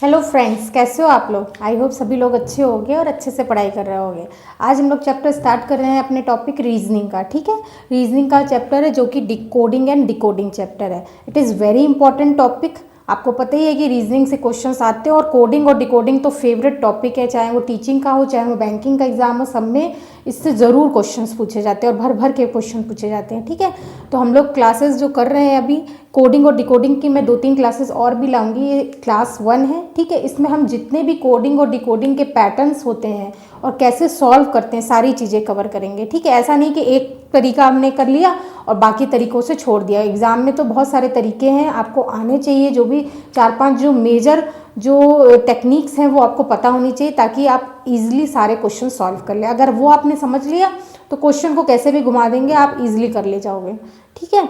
Hello friends, कैसे हो आप लोग। आई होप सभी लोग अच्छे होंगे और अच्छे से पढ़ाई कर रहे होंगे। आज हम लोग चैप्टर स्टार्ट कर रहे हैं अपने टॉपिक रीजनिंग का। ठीक है, रीजनिंग का चैप्टर है जो कि डिकोडिंग एंड डिकोडिंग चैप्टर है। It is very important topic. आपको पता ही है कि रीजनिंग से क्वेश्चंस आते हैं और कोडिंग और डिकोडिंग तो फेवरेट टॉपिक है, चाहे वो टीचिंग का हो चाहे वो बैंकिंग का एग्जाम हो, सब में इससे ज़रूर क्वेश्चंस पूछे जाते हैं और भर भर के क्वेश्चन पूछे जाते हैं। ठीक है, तो हम लोग क्लासेस जो कर रहे हैं अभी कोडिंग और डिकोडिंग की, मैं 2-3 क्लासेस और भी लाऊंगी। ये क्लास 1 है। ठीक है, इसमें हम जितने भी कोडिंग और डिकोडिंग के पैटर्न्स होते हैं और कैसे सॉल्व करते हैं सारी चीज़ें कवर करेंगे। ठीक है, ऐसा नहीं कि एक तरीका हमने कर लिया और बाकी तरीकों से छोड़ दिया। एग्ज़ाम में तो बहुत सारे तरीके हैं, आपको आने चाहिए। जो भी 4-5 जो मेजर जो टेक्निक्स हैं वो आपको पता होनी चाहिए ताकि आप इजीली सारे क्वेश्चन सॉल्व कर ले। अगर वो आपने समझ लिया तो क्वेश्चन को कैसे भी घुमा देंगे, आप इजीली कर ले जाओगे। ठीक है,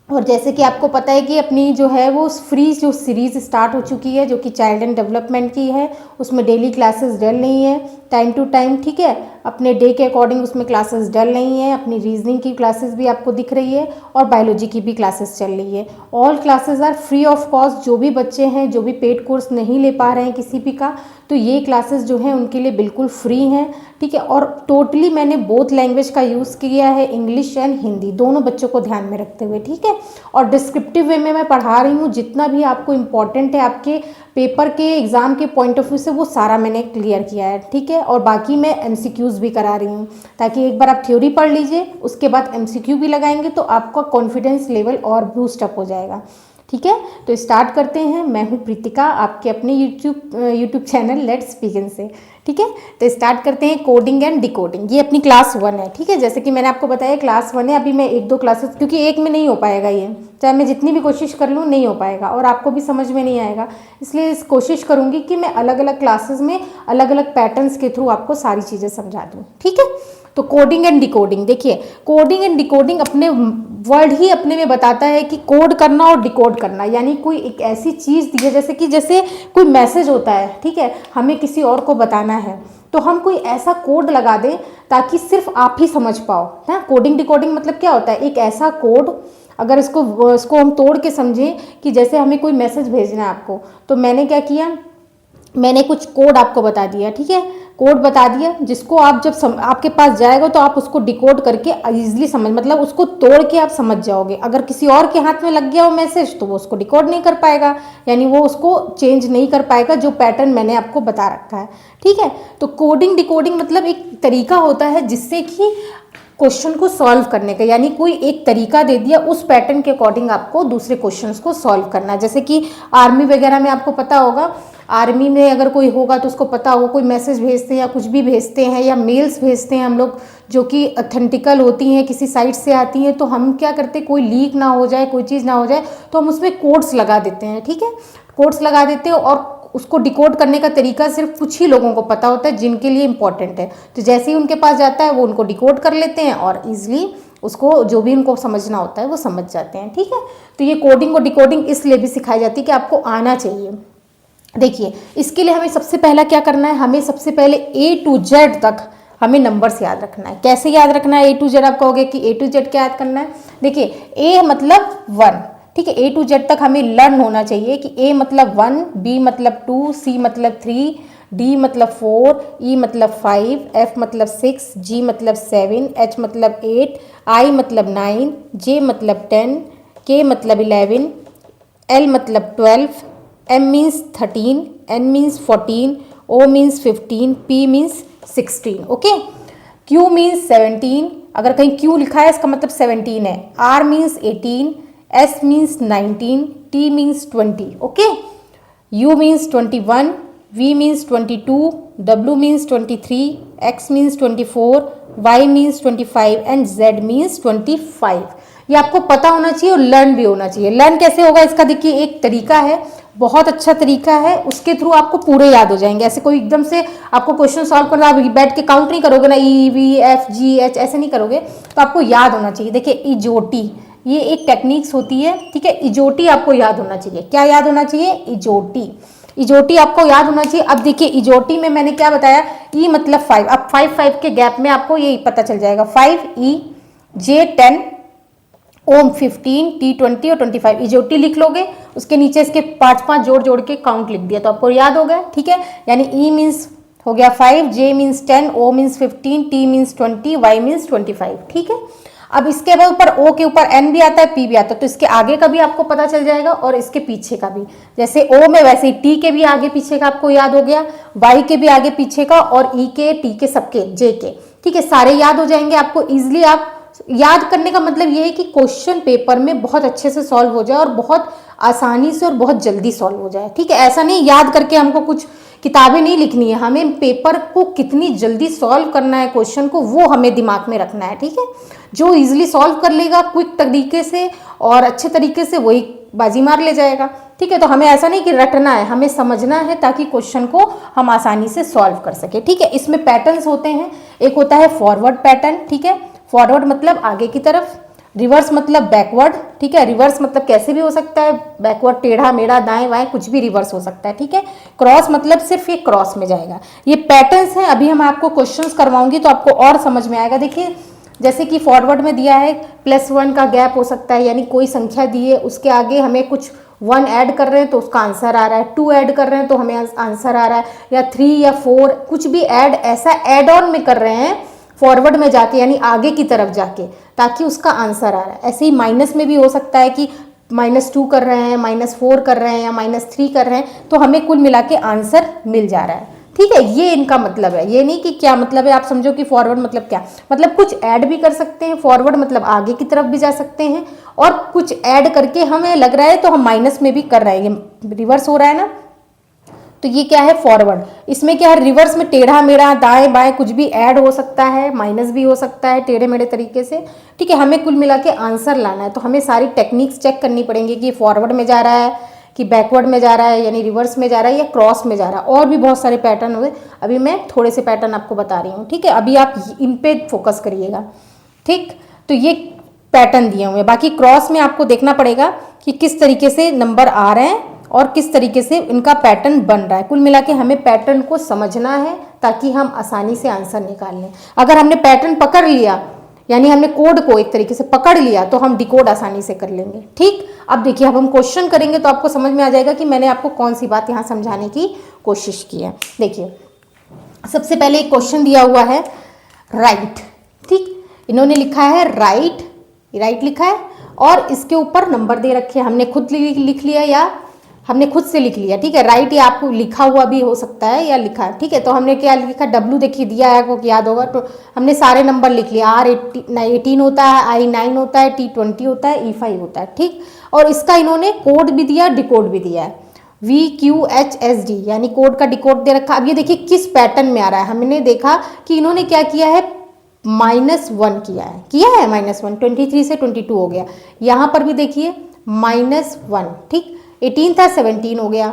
और जैसे कि आपको पता है कि अपनी जो है वो फ्री जो सीरीज़ स्टार्ट हो चुकी है जो कि चाइल्ड एंड डेवलपमेंट की है, उसमें डेली क्लासेस डल रही हैं टाइम टू टाइम। ठीक है, अपने डे के अकॉर्डिंग उसमें क्लासेस डल रही हैं। अपनी रीजनिंग की क्लासेस भी आपको दिख रही है और बायोलॉजी की भी क्लासेस चल रही है। All classes are free of cost. जो भी बच्चे हैं जो भी पेड कोर्स नहीं ले पा रहे हैं किसी भी का, तो ये क्लासेस जो हैं उनके लिए बिल्कुल फ्री हैं। ठीक है, और टोटली मैंने बोथ लैंग्वेज का यूज़ किया है, इंग्लिश एंड हिंदी, दोनों बच्चों को ध्यान में रखते हुए। ठीक है, और डिस्क्रिप्टिव वे में मैं पढ़ा रही हूँ। जितना भी आपको इम्पॉर्टेंट है आपके पेपर के एग्ज़ाम के पॉइंट ऑफ व्यू से, वो सारा मैंने क्लियर किया है। ठीक है, और बाकी मैं एमसीक्यूज़ भी करा रही हूँ ताकि एक बार आप थ्योरी पढ़ लीजिए, उसके बाद एमसीक्यू भी लगाएंगे तो आपका कॉन्फिडेंस लेवल और बूस्ट अप हो जाएगा। ठीक है, तो स्टार्ट करते हैं। मैं हूँ प्रीतिका, आपके अपने यूट्यूब चैनल लेट्स बिगिन से। ठीक है, तो स्टार्ट करते हैं कोडिंग एंड डिकोडिंग। ये अपनी क्लास 1 है। ठीक है, जैसे कि मैंने आपको बताया क्लास 1 है। अभी मैं 1-2 क्लासेस, क्योंकि एक में नहीं हो पाएगा ये, चाहे मैं जितनी भी कोशिश कर लूँ नहीं हो पाएगा और आपको भी समझ में नहीं आएगा। इसलिए इस कोशिश करूँगी कि मैं अलग अलग क्लासेस में अलग अलग पैटर्न्स के थ्रू आपको सारी चीज़ें समझा दूँ। ठीक है, तो कोडिंग एंड डिकोडिंग देखिए, कोडिंग एंड डिकोडिंग अपने वर्ड ही अपने में बताता है कि कोड करना और डिकोड करना, यानी कोई एक ऐसी चीज़ दी है, जैसे कोई मैसेज होता है। ठीक है, हमें किसी और को बताना है तो हम कोई ऐसा कोड लगा दें ताकि सिर्फ आप ही समझ पाओ। है कोडिंग डिकोडिंग मतलब क्या होता है, एक ऐसा कोड, अगर इसको हम तोड़ के समझें कि जैसे हमें कोई मैसेज भेजना है आपको, तो मैंने क्या किया, मैंने कुछ कोड आपको बता दिया। ठीक है, कोड बता दिया जिसको आप जब आपके पास जाएगा तो आप उसको डिकोड करके इजीली समझ, मतलब उसको तोड़ के आप समझ जाओगे। अगर किसी और के हाथ में लग गया वो मैसेज तो वो उसको डिकोड नहीं कर पाएगा, यानी वो उसको चेंज नहीं कर पाएगा जो पैटर्न मैंने आपको बता रखा है। ठीक है, तो कोडिंग डिकोडिंग मतलब एक तरीका होता है जिससे कि क्वेश्चन को सॉल्व करने का, यानी कोई एक तरीका दे दिया, उस पैटर्न के अकॉर्डिंग आपको दूसरे क्वेश्चंस को सॉल्व करना है। जैसे कि आर्मी वगैरह में आपको पता होगा, आर्मी में अगर कोई होगा तो उसको पता होगा, कोई मैसेज भेजते हैं या कुछ भी भेजते हैं या मेल्स भेजते हैं हम लोग जो कि ऑथेंटिकल होती हैं, किसी साइट से आती हैं, तो हम क्या करते हैं, कोई लीक ना हो जाए, कोई चीज़ ना हो जाए, तो हम उसमें कोड्स लगा देते हैं। ठीक है, कोड्स लगा देते हैं और उसको डिकोड करने का तरीका सिर्फ कुछ ही लोगों को पता होता है जिनके लिए इंपॉर्टेंट है। तो जैसे ही उनके पास जाता है वो उनको डिकोड कर लेते हैं और ईजिली उसको जो भी उनको समझना होता है वो समझ जाते हैं। ठीक है, तो ये कोडिंग और डिकोडिंग इसलिए भी सिखाई जाती है कि आपको आना चाहिए। देखिए, इसके लिए हमें सबसे पहला क्या करना है, हमें सबसे पहले A to Z तक हमें नंबर्स याद रखना है। कैसे याद रखना है A to Z, आप कहोगे कि A to Z क्या याद करना है। देखिए, A मतलब 1, ठीक है, A to Z तक हमें लर्न होना चाहिए कि A मतलब 1, B मतलब 2, C मतलब 3, D मतलब 4, E मतलब 5, F मतलब 6, G मतलब 7, H मतलब 8, I मतलब 9, J मतलब 10, K मतलब 11, L मतलब 12, M means 13, N means 14, O means 15, P means 16। Okay, Q means 17, अगर कहीं Q लिखा है इसका मतलब 17 है। R means 18, S means 19, T means 20। Okay, U means 21, V means 22, W means 23, X means 24, Y means 25 and Z means 25। ये आपको पता होना चाहिए और लर्न भी होना चाहिए। लर्न कैसे होगा इसका देखिए, एक तरीका है, बहुत अच्छा तरीका है, उसके थ्रू आपको पूरे याद हो जाएंगे। ऐसे कोई एकदम से आपको क्वेश्चन सॉल्व करना, आप बैठ के काउंट नहीं करोगे ना, E V F G H ऐसे नहीं करोगे, तो आपको याद होना चाहिए। देखिए, इजोटी, ये एक टेक्निक्स होती है। ठीक है, इजोटी आपको याद होना चाहिए। क्या याद होना चाहिए, इजोटी, इजोटी आपको याद होना चाहिए। अब देखिए, इजोटी में मैंने क्या बताया, E मतलब 5, अब 5 5 के गैप में आपको ये पता चल जाएगा, 5 E, J 10, ओम 15, टी 20 और 25, इजोटी लिख लोगे, उसके नीचे इसके 5 जोड़ जोड़ के काउंट लिख दिया तो आपको याद हो गया, ठीक है। यानी ई मीन्स हो गया 5, J means 10, O means 15, T means 20, Y means 25, ठीक है। अब इसके बाद ऊपर ओ के ऊपर एन भी आता है, पी भी आता है, तो इसके आगे का भी आपको पता चल जाएगा और इसके पीछे का भी, जैसे ओ में वैसे ही टी के भी आगे पीछे का आपको याद हो गया, वाई के भी आगे पीछे का, और ई के, टी के, सबके, जे के, ठीक है, सारे याद हो जाएंगे आपको इजिली। आप याद करने का मतलब ये है कि क्वेश्चन पेपर में बहुत अच्छे से सॉल्व हो जाए और बहुत आसानी से और बहुत जल्दी सॉल्व हो जाए, ठीक है। ऐसा नहीं याद करके हमको कुछ किताबें नहीं लिखनी है, हमें पेपर को कितनी जल्दी सॉल्व करना है क्वेश्चन को, वो हमें दिमाग में रखना है, ठीक है। जो इजीली सॉल्व कर लेगा क्विक तरीके से और अच्छे तरीके से, वही बाजी मार ले जाएगा, ठीक है। तो हमें ऐसा नहीं कि रटना है, हमें समझना है ताकि क्वेश्चन को हम आसानी से सॉल्व कर सके, ठीक है। इसमें पैटर्न्स होते हैं, एक होता है फॉरवर्ड पैटर्न, ठीक है। फॉरवर्ड मतलब आगे की तरफ, रिवर्स मतलब बैकवर्ड, ठीक है। रिवर्स मतलब कैसे भी हो सकता है, बैकवर्ड टेढ़ा मेढ़ा, दाएं बाएं, कुछ भी रिवर्स हो सकता है, ठीक है। क्रॉस मतलब सिर्फ ये क्रॉस में जाएगा। ये पैटर्न्स हैं, अभी हम आपको क्वेश्चंस करवाऊंगी तो आपको और समझ में आएगा। देखिए जैसे कि फॉरवर्ड में दिया है +1 का गैप हो सकता है, यानी कोई संख्या दी है उसके आगे हमें कुछ 1 ऐड कर रहे हैं तो उसका आंसर आ रहा है, 2 ऐड कर रहे हैं तो हमें आंसर आ रहा है, या 3 या 4 कुछ भी ऐड, ऐसा ऐड ऑन में कर रहे हैं फॉरवर्ड में जाके, यानी आगे की तरफ जाके, ताकि उसका आंसर आ रहा है। ऐसे ही माइनस में भी हो सकता है कि -2 कर रहे हैं, -4 कर रहे हैं या -3 कर रहे हैं, तो हमें कुल मिला के आंसर मिल जा रहा है, ठीक है। ये इनका मतलब है, ये नहीं कि क्या मतलब है, आप समझो कि फॉरवर्ड मतलब क्या, मतलब कुछ ऐड भी कर सकते हैं, फॉरवर्ड मतलब आगे की तरफ भी जा सकते हैं, और कुछ ऐड करके हमें लग रहा है तो हम माइनस में भी कर रहे हैं, ये रिवर्स हो रहा है ना, तो ये क्या है फॉरवर्ड। इसमें क्या है, रिवर्स में टेढ़ा मेढ़ा, दाएं बाएं कुछ भी ऐड हो सकता है, माइनस भी हो सकता है टेढ़े मेढ़े तरीके से, ठीक है। हमें कुल मिला के आंसर लाना है, तो हमें सारी टेक्निक्स चेक करनी पड़ेंगी कि फॉरवर्ड में जा रहा है कि बैकवर्ड में जा रहा है, यानी रिवर्स में जा रहा है या क्रॉस में जा रहा है। और भी बहुत सारे पैटर्न हुए, अभी मैं थोड़े से पैटर्न आपको बता रही हूँ, ठीक है। अभी आप इन पे फोकस करिएगा, ठीक। तो ये पैटर्न दिए हुए हैं, बाकी क्रॉस में आपको देखना पड़ेगा कि किस तरीके से नंबर आ रहे हैं और किस तरीके से इनका पैटर्न बन रहा है। कुल मिला के हमें पैटर्न को समझना है ताकि हम आसानी से आंसर निकाल लें। अगर हमने पैटर्न पकड़ लिया, यानी हमने कोड को एक तरीके से पकड़ लिया, तो हम डिकोड आसानी से कर लेंगे, ठीक। अब देखिए, अब हम क्वेश्चन करेंगे तो आपको समझ में आ जाएगा कि मैंने आपको कौन सी बात यहाँ समझाने की कोशिश की है। देखिए सबसे पहले एक क्वेश्चन दिया हुआ है राइट, ठीक। इन्होंने लिखा है राइट, राइट लिखा है और इसके ऊपर नंबर दे रखे हैं, हमने खुद लिख लिया या हमने खुद से लिख लिया, ठीक है। राइट ये आपको लिखा हुआ भी हो सकता है या लिखा है, ठीक है। तो हमने क्या लिखा, W देखिए दिया है, आपको याद होगा, तो हमने सारे नंबर लिख लिया। R18 होता है, I9 होता है, T20 होता है, E5 होता है, ठीक। और इसका इन्होंने कोड भी दिया, डिकोड भी दिया है, VQHSD, यानी कोड का डिकोड दे रखा। अब ये देखिए किस पैटर्न में आ रहा है, हमने देखा कि इन्होंने क्या किया है, -1 किया है -1, 23 से 22 हो गया। यहाँ पर भी देखिए -1, ठीक। 18 था 17 हो गया,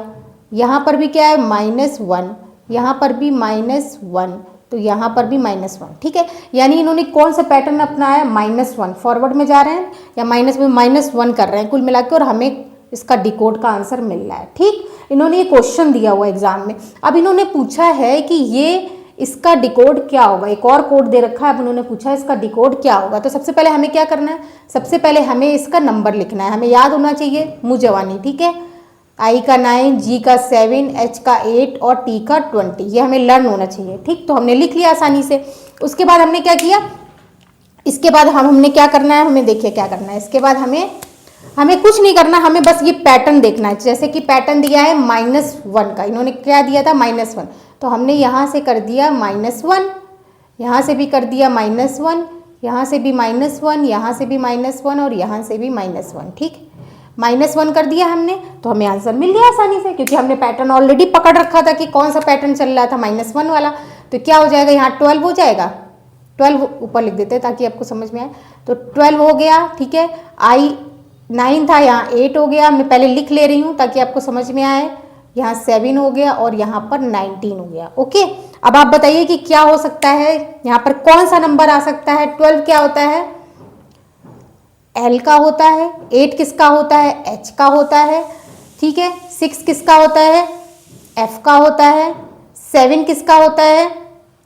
यहाँ पर भी क्या है -1, यहाँ पर भी -1, तो यहाँ पर भी -1, ठीक है। यानी इन्होंने कौन सा पैटर्न अपनाया, -1, फॉरवर्ड में जा रहे हैं या माइनस में -1 कर रहे हैं कुल मिलाकर, और हमें इसका डिकोड का आंसर मिल रहा है, ठीक। इन्होंने ये क्वेश्चन दिया हुआ एग्जाम में। अब इन्होंने पूछा है कि ये इसका डिकोड क्या होगा, एक और कोड दे रखा है, अब उन्होंने पूछा है इसका डिकोड क्या होगा। तो सबसे पहले हमें क्या करना है, सबसे पहले हमें इसका नंबर लिखना है, हमें याद होना चाहिए मुजवानी, ठीक है। I का 9, G का 7, H का 8 और T का 20, ये हमें लर्न होना चाहिए, ठीक। तो हमने लिख लिया आसानी से। उसके बाद हमने क्या किया, इसके बाद हमने क्या करना है, हमें देखिए क्या करना है, इसके बाद हमें कुछ नहीं करना, हमें बस ये पैटर्न देखना है। जैसे कि पैटर्न दिया है -1 का, इन्होंने क्या दिया था -1, तो हमने यहाँ से कर दिया -1, यहाँ से भी कर दिया -1, यहाँ से भी -1, यहाँ से भी -1 और यहाँ से भी -1, ठीक। -1 कर दिया हमने, तो हमें आंसर मिल गया आसानी से, क्योंकि हमने पैटर्न ऑलरेडी पकड़ रखा था कि कौन सा पैटर्न चल रहा था, -1 वाला। तो क्या हो जाएगा, यहाँ 12 हो जाएगा, 12 ऊपर लिख देते हैं ताकि आपको समझ में आए। तो 12 हो गया, ठीक है। I9 था, यहाँ 8 हो गया, मैं पहले लिख ले रही हूँ ताकि आपको समझ में आए। यहाँ 7 हो गया और यहाँ पर 19 हो गया, ओके। अब आप बताइए कि क्या हो सकता है, यहाँ पर कौन सा नंबर आ सकता है। 12 क्या होता है, L का होता है, 8 किसका होता है, H का होता है, ठीक है। 6 किसका होता है, F का होता है। 7 किसका होता है,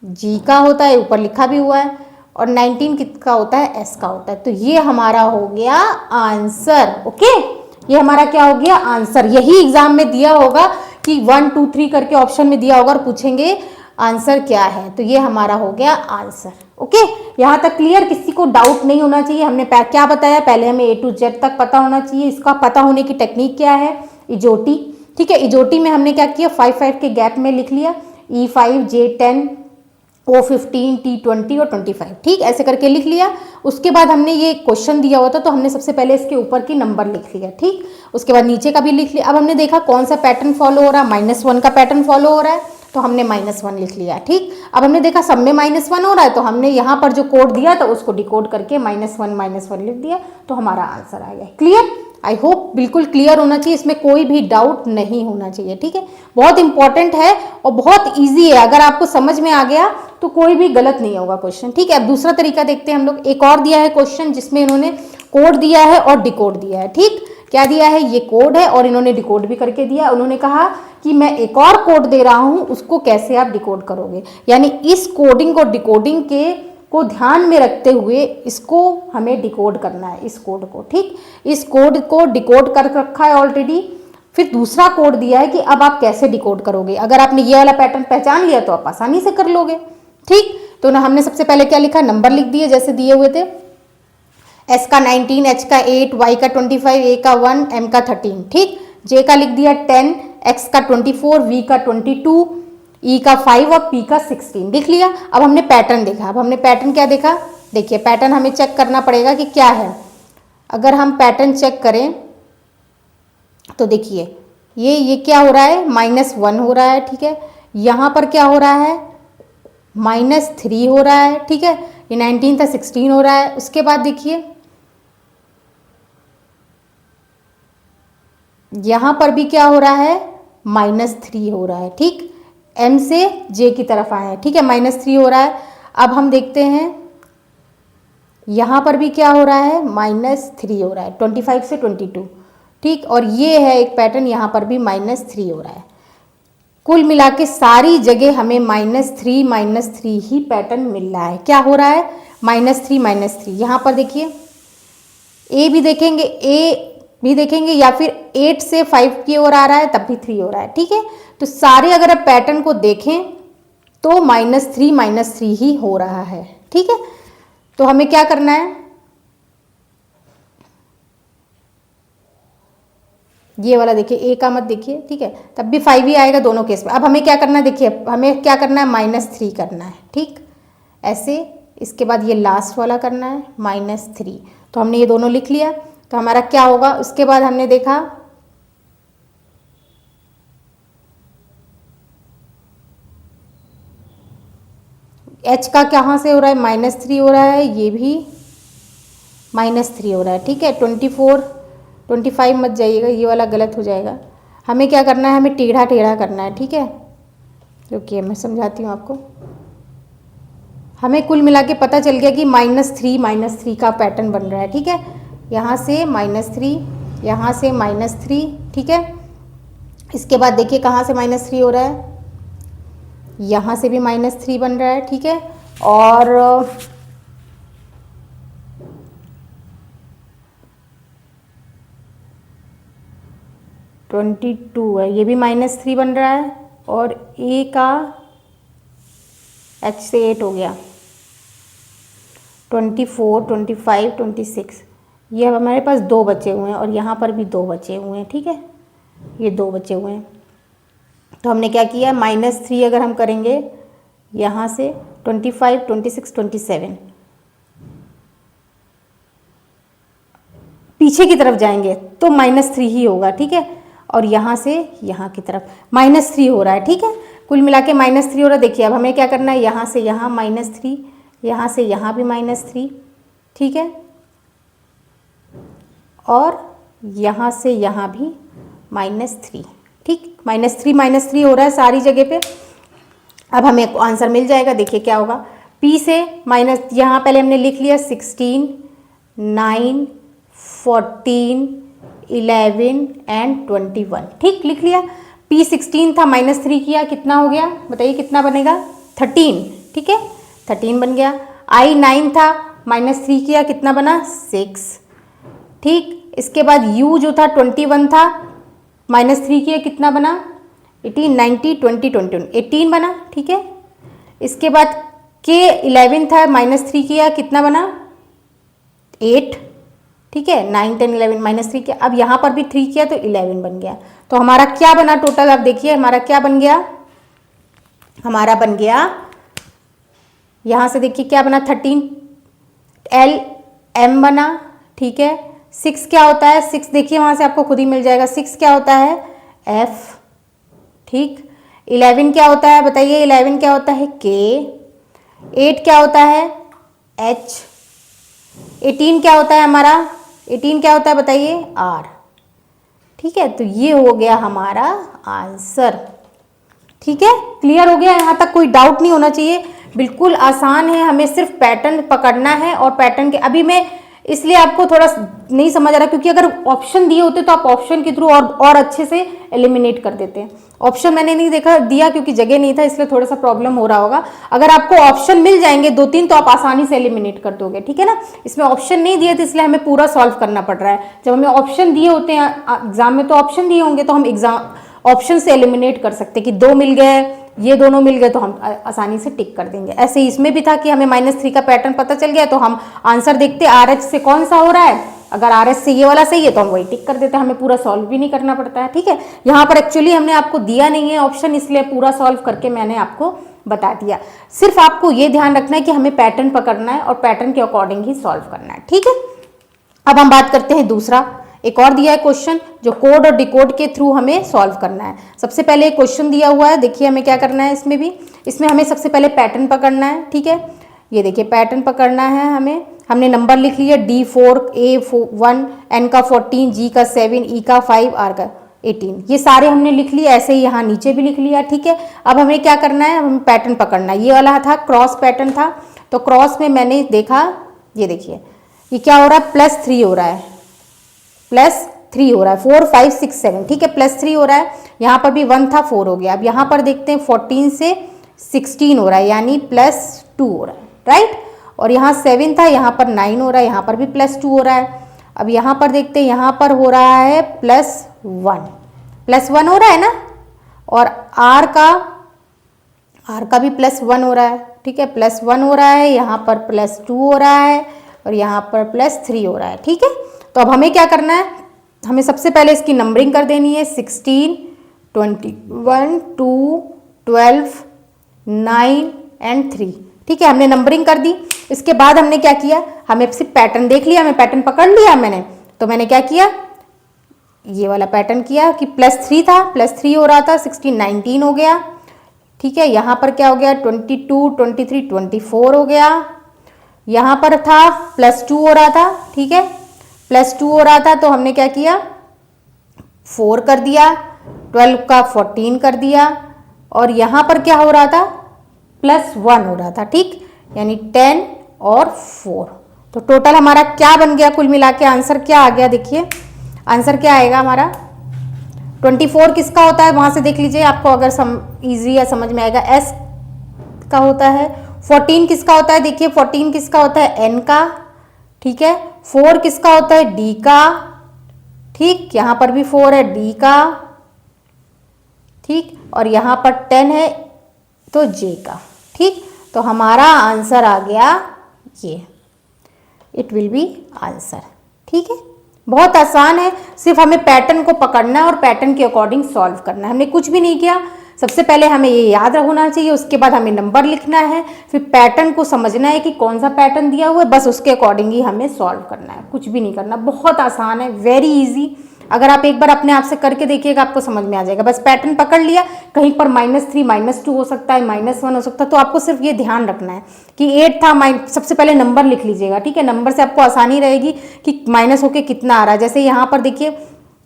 G का होता है, ऊपर लिखा भी हुआ है। और 19 किसका होता है, एस का होता है। तो ये हमारा हो गया आंसर। ओके, ये हमारा क्या हो गया, आंसर। यही एग्जाम में दिया होगा कि 1 2 3 करके ऑप्शन में दिया होगा और पूछेंगे आंसर क्या है, तो ये हमारा हो गया आंसर। ओके, यहाँ तक क्लियर, किसी को डाउट नहीं होना चाहिए। हमने क्या बताया, पहले हमें A to Z तक पता होना चाहिए। इसका पता होने की टेक्निक क्या है, इजोटी। ठीक है, इजोटी में हमने क्या किया, 5 5 के गैप में लिख लिया, E5 J10 O15 T20 और 25, ठीक, ऐसे करके लिख लिया। उसके बाद हमने ये क्वेश्चन दिया हुआ था तो हमने सबसे पहले इसके ऊपर की नंबर लिख लिया, ठीक। उसके बाद नीचे का भी लिख लिया। अब हमने देखा कौन सा पैटर्न फॉलो हो रहा है, -1 का पैटर्न फॉलो हो रहा है, तो हमने -1 लिख लिया, ठीक। अब हमने देखा सब में -1 हो रहा है, तो हमने यहाँ पर जो कोड दिया था उसको डिकोड करके -1 लिख दिया, तो हमारा आंसर आ गया। क्लियर, आई होप बिल्कुल क्लियर होना चाहिए, इसमें कोई भी डाउट नहीं होना चाहिए, ठीक है। बहुत इंपॉर्टेंट है और बहुत ईजी है, अगर आपको समझ में आ गया तो कोई भी गलत नहीं होगा क्वेश्चन, ठीक है। अब दूसरा तरीका देखते हैं हम लोग। एक और दिया है क्वेश्चन जिसमें इन्होंने कोड दिया है और डिकोड दिया है, ठीक। क्या दिया है, ये कोड है और इन्होंने डिकोड भी करके दिया। उन्होंने कहा कि मैं एक और कोड दे रहा हूं, उसको कैसे आप डिकोड करोगे, यानी इस कोडिंग और डिकोडिंग के को ध्यान में रखते हुए इसको हमें डिकोड करना है, इस कोड को, ठीक। इस कोड को डिकोड कर रखा है ऑलरेडी। फिर दूसरा कोड दिया है कि अब आप कैसे डिकोड करोगे। अगर आपने ये वाला पैटर्न पहचान लिया तो आप आसानी से कर लोगे, ठीक। तो ना हमने सबसे पहले क्या लिखा, नंबर लिख दिए जैसे दिए हुए थे, S का 19, H का 8, Y का 25, A का 1, M का 13, ठीक। J का लिख दिया 10, X का 24, V का 22, E का 5 और P का 16 लिख लिया। अब हमने पैटर्न देखा। अब हमने पैटर्न क्या देखा, देखिए पैटर्न हमें चेक करना पड़ेगा कि क्या है। अगर हम पैटर्न चेक करें तो देखिए ये क्या हो रहा है, -1 हो रहा है, ठीक है। यहाँ पर क्या हो रहा है, -3 हो रहा है, ठीक है। ये 19 था, 16 हो रहा है। उसके बाद देखिए यहाँ पर भी क्या हो रहा है, -3 हो रहा है, ठीक। M से J की तरफ आया है, ठीक है, -3 हो रहा है। अब हम देखते हैं यहाँ पर भी क्या हो रहा है, -3 हो रहा है, 25 से 22, ठीक। और ये है एक पैटर्न, यहाँ पर भी -3 हो रहा है। कुल मिला के सारी जगह हमें -3 ही पैटर्न मिल रहा है। क्या हो रहा है, -3 यहाँ पर देखिए A भी देखेंगे या फिर 8 से 5 की ओर आ रहा है तब भी 3 हो रहा है, ठीक है। तो सारे अगर आप पैटर्न को देखें तो -3 ही हो रहा है, ठीक है। तो हमें क्या करना है, ये वाला देखिए, ए का मत देखिए, ठीक है, तब भी 5 ही आएगा दोनों केस में। अब हमें क्या करना है, देखिए हमें क्या करना है, -3 करना है, ठीक, ऐसे। इसके बाद ये लास्ट वाला करना है -3, तो हमने ये दोनों लिख लिया। तो हमारा क्या होगा, उसके बाद हमने देखा H का कहाँ से हो रहा है, -3 हो रहा है, ये भी -3 हो रहा है, ठीक है। 24 25 मत जाइएगा, ये वाला गलत हो जाएगा। हमें क्या करना है, हमें टेढ़ा टेढ़ा करना है, ठीक है। रुकिए मैं समझाती हूँ आपको। हमें कुल मिला के पता चल गया कि -3 का पैटर्न बन रहा है, ठीक है। यहाँ से -3, यहाँ से -3, ठीक है। इसके बाद देखिए कहाँ से -3 हो रहा है, यहाँ से भी -3 बन रहा है, ठीक है। और -22 है, ये भी -3 बन रहा है। और A का H से 8 हो गया, 24 25 26, ये अब हमारे पास 2 बचे हुए हैं और यहाँ पर भी 2 बचे हुए हैं, ठीक है, ये 2 बचे हुए हैं। तो हमने क्या किया, -3 अगर हम करेंगे यहाँ से 25 26 27 पीछे की तरफ जाएंगे तो -3 ही होगा, ठीक है। और यहाँ से यहाँ की तरफ -3 हो रहा है, ठीक है। कुल मिला के -3 हो रहा है। देखिए अब हमें क्या करना है, यहाँ से यहाँ -3, यहाँ से यहाँ भी -3, ठीक है। और यहाँ से यहाँ भी -3, ठीक, -3 हो रहा है सारी जगह पे। अब हमें आंसर मिल जाएगा। देखिए क्या होगा, P से माइनस, यहाँ पहले हमने लिख लिया 16 9 14 11 एंड 21, ठीक, लिख लिया। P 16 था, -3 किया, कितना हो गया बताइए, कितना बनेगा, 13, ठीक है, 13 बन गया। I 9 था, -3 किया कितना बना 6। ठीक, इसके बाद U जो था 21 था, -3 किया कितना बना 18, 90, 20, 21, 18 बना। ठीक है, इसके बाद K 11 था, -3 किया कितना बना 8। ठीक है, 9, 10, 11 -3 किया, अब यहाँ पर भी 3 किया तो 11 बन गया। तो हमारा क्या बना टोटल, अब देखिए हमारा क्या बन गया, हमारा बन गया यहाँ से देखिए क्या बना 13 L M बना। ठीक है, 6 क्या होता है, 6 देखिए वहाँ से आपको खुद ही मिल जाएगा, 6 क्या होता है F। ठीक, 11 क्या होता है बताइए, 11 क्या होता है K। 8 क्या होता है H। 18 क्या होता है हमारा, 18 क्या होता है बताइए R। ठीक है, तो ये हो गया हमारा आंसर। ठीक है, क्लियर हो गया, यहाँ तक कोई डाउट नहीं होना चाहिए, बिल्कुल आसान है, हमें सिर्फ पैटर्न पकड़ना है। और पैटर्न के अभी मैं इसलिए आपको थोड़ा नहीं समझ आ रहा क्योंकि अगर ऑप्शन दिए होते तो आप ऑप्शन के थ्रू और अच्छे से एलिमिनेट कर देते हैं। ऑप्शन मैंने नहीं देखा दिया क्योंकि जगह नहीं था, इसलिए थोड़ा सा प्रॉब्लम हो रहा होगा। अगर आपको ऑप्शन मिल जाएंगे 2-3 तो आप आसानी से एलिमिनेट कर दोगे। ठीक है ना, इसमें ऑप्शन नहीं दिए थे इसलिए हमें पूरा सॉल्व करना पड़ रहा है। जब हमें ऑप्शन दिए होते हैं एग्जाम में तो ऑप्शन दिए होंगे तो हम एग्जाम ऑप्शन से एलिमिनेट कर सकते कि 2 मिल गए, ये दोनों मिल गए तो हम आसानी से टिक कर देंगे। ऐसे ही इसमें भी था कि हमें -3 का पैटर्न पता चल गया तो हम आंसर देखते RH से कौन सा हो रहा है, अगर RH से ये वाला सही है तो हम वही टिक कर देते हैं, हमें पूरा सॉल्व भी नहीं करना पड़ता है। ठीक है, यहाँ पर एक्चुअली हमने आपको दिया नहीं है ऑप्शन, इसलिए पूरा सॉल्व करके मैंने आपको बता दिया। सिर्फ आपको ये ध्यान रखना है कि हमें पैटर्न पकड़ना है और पैटर्न के अकॉर्डिंग ही सॉल्व करना है। ठीक है, अब हम बात करते हैं दूसरा, एक और दिया है क्वेश्चन जो कोड और डिकोड के थ्रू हमें सॉल्व करना है। सबसे पहले एक क्वेश्चन दिया हुआ है, देखिए हमें क्या करना है इसमें भी, इसमें हमें सबसे पहले पैटर्न पकड़ना है। ठीक है, ये देखिए पैटर्न पकड़ना है हमें, हमने नंबर लिख लिया D4 A1 N का 14 G का 7 E का 5 R का 18, ये सारे हमने लिख लिए, ऐसे ही यहाँ नीचे भी लिख लिया। ठीक है, अब हमें क्या करना है, हमें पैटर्न पकड़ना है। ये वाला था क्रॉस पैटर्न था, तो क्रॉस में मैंने देखा, ये देखिए ये क्या हो रहा है +3 हो रहा है, +3 हो रहा है, 4 5 6 7। ठीक है, +3 हो रहा है, यहाँ पर भी 1 था 4 हो गया। अब यहाँ पर देखते हैं 14 से 16 हो रहा है यानी +2 हो रहा है, राइट। और यहाँ 7 था, यहाँ पर 9 हो रहा है, यहाँ पर भी +2 हो रहा है। अब यहाँ पर देखते हैं, यहाँ पर हो रहा है +1 हो रहा है ना, और R का भी +1 हो रहा है। ठीक है, +1 हो रहा है, यहाँ पर +2 हो रहा है और यहाँ पर +3 हो रहा है। ठीक है, तो अब हमें क्या करना है, हमें सबसे पहले इसकी नंबरिंग कर देनी है, 16 21 2 12 9 एंड 3। ठीक है, हमने नंबरिंग कर दी। इसके बाद हमने क्या किया, हमें सिर्फ पैटर्न देख लिया, हमें पैटर्न पकड़ लिया मैंने, तो मैंने क्या किया, ये वाला पैटर्न किया कि +3 था, +3 हो रहा था, 16 19 हो गया। ठीक है, यहाँ पर क्या हो गया 22 23 24 हो गया। यहाँ पर था +2 हो रहा था। ठीक है, +2 हो रहा था तो हमने क्या किया 4 कर दिया, 12 का 14 कर दिया, और यहाँ पर क्या हो रहा था +1 हो रहा था। ठीक, यानी 10 और 4, तो टोटल हमारा क्या बन गया, कुल मिला के आंसर क्या आ गया, देखिए आंसर क्या आएगा हमारा 24 किसका होता है, वहां से देख लीजिए आपको अगर इजी या समझ में आएगा, S का होता है। 14 किसका होता है, देखिए 14 किसका होता है N का। ठीक है, 4 किसका होता है D का। ठीक, यहाँ पर भी 4 है D का। ठीक, और यहाँ पर 10 है तो J का। ठीक, तो हमारा आंसर आ गया ये, इट विल बी आंसर। ठीक है, बहुत आसान है, सिर्फ हमें पैटर्न को पकड़ना है और पैटर्न के अकॉर्डिंग सॉल्व करना है। हमने कुछ भी नहीं किया, सबसे पहले हमें ये याद होना चाहिए, उसके बाद हमें नंबर लिखना है, फिर पैटर्न को समझना है कि कौन सा पैटर्न दिया हुआ है, बस उसके अकॉर्डिंग ही हमें सॉल्व करना है, कुछ भी नहीं करना। बहुत आसान है, वेरी इजी। अगर आप एक बार अपने आप से करके देखिएगा आपको समझ में आ जाएगा। बस पैटर्न पकड़ लिया, कहीं पर -3 -2 हो सकता है, -1 हो सकता है, तो आपको सिर्फ ये ध्यान रखना है कि 8 था, सबसे पहले नंबर लिख लीजिएगा। ठीक है, नंबर से आपको आसानी रहेगी कि माइनस होके कितना आ रहा है। जैसे यहाँ पर देखिए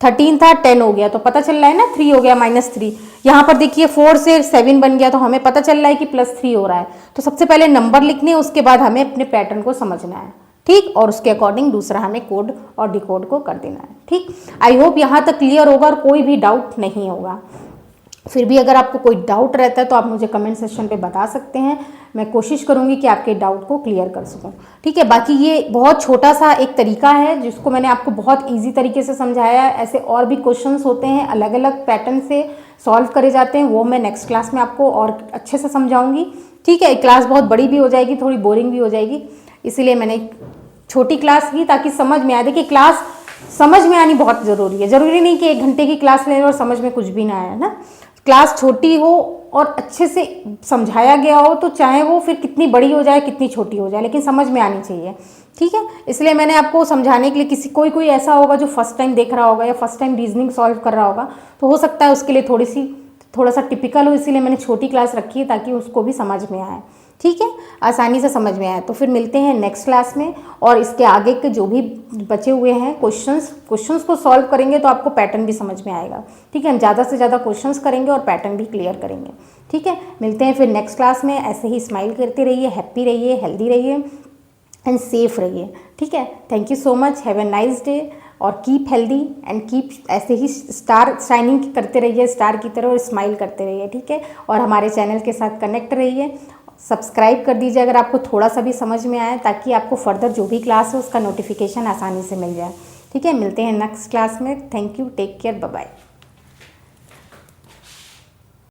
13 था 10 हो गया तो पता चल रहा है ना 3 हो गया -3। यहाँ पर देखिए 4 से 7 बन गया तो हमें पता चल रहा है कि +3 हो रहा है। तो सबसे पहले नंबर लिखने, उसके बाद हमें अपने पैटर्न को समझना है। ठीक, और उसके अकॉर्डिंग दूसरा हमें कोड और डिकोड को कर देना है। ठीक, आई होप यहाँ तक क्लियर होगा और कोई भी डाउट नहीं होगा। फिर भी अगर आपको कोई डाउट रहता है तो आप मुझे कमेंट सेक्शन पे बता सकते हैं, मैं कोशिश करूँगी कि आपके डाउट को क्लियर कर सकूँ। ठीक है, बाकी ये बहुत छोटा सा एक तरीका है जिसको मैंने आपको बहुत ईजी तरीके से समझाया है। ऐसे और भी क्वेश्चंस होते हैं, अलग अलग पैटर्न से सॉल्व करे जाते हैं, वो मैं नेक्स्ट क्लास में आपको और अच्छे से समझाऊँगी। ठीक है, क्लास बहुत बड़ी भी हो जाएगी, थोड़ी बोरिंग भी हो जाएगी, इसीलिए मैंने छोटी क्लास की ताकि समझ में आए। देखिए, क्लास समझ में आनी बहुत ज़रूरी है, ज़रूरी नहीं कि 1 घंटे की क्लास ले और समझ में कुछ भी ना आए ना। क्लास छोटी हो और अच्छे से समझाया गया हो तो चाहे वो फिर कितनी बड़ी हो जाए कितनी छोटी हो जाए, लेकिन समझ में आनी चाहिए। ठीक है, इसलिए मैंने आपको समझाने के लिए कोई ऐसा होगा जो फर्स्ट टाइम देख रहा होगा या फर्स्ट टाइम रीजनिंग सॉल्व कर रहा होगा, तो हो सकता है उसके लिए थोड़ा सा टिपिकल हो, इसीलिए मैंने छोटी क्लास रखी है ताकि उसको भी समझ में आए। ठीक है, आसानी से समझ में आए। तो फिर मिलते हैं नेक्स्ट क्लास में, और इसके आगे के जो भी बचे हुए हैं क्वेश्चंस को सॉल्व करेंगे तो आपको पैटर्न भी समझ में आएगा। ठीक है, हम ज़्यादा से ज़्यादा क्वेश्चंस करेंगे और पैटर्न भी क्लियर करेंगे। ठीक है, मिलते हैं फिर नेक्स्ट क्लास में। ऐसे ही स्माइल करते रहिए, हैप्पी रहिए, हेल्दी रहिए एंड सेफ रहिए। ठीक है, thank you so much, have a nice day, और कीप हेल्दी एंड कीप ऐसे ही स्टार शाइनिंग करते रहिए, स्टार की तरह, और स्माइल करते रहिए। ठीक है, और हमारे चैनल के साथ कनेक्ट रहिए, सब्सक्राइब कर दीजिए अगर आपको थोड़ा सा भी समझ में आए, ताकि आपको फर्दर जो भी क्लास हो उसका नोटिफिकेशन आसानी से मिल जाए। ठीक है, मिलते हैं नेक्स्ट क्लास में। Thank you, take care, bye bye.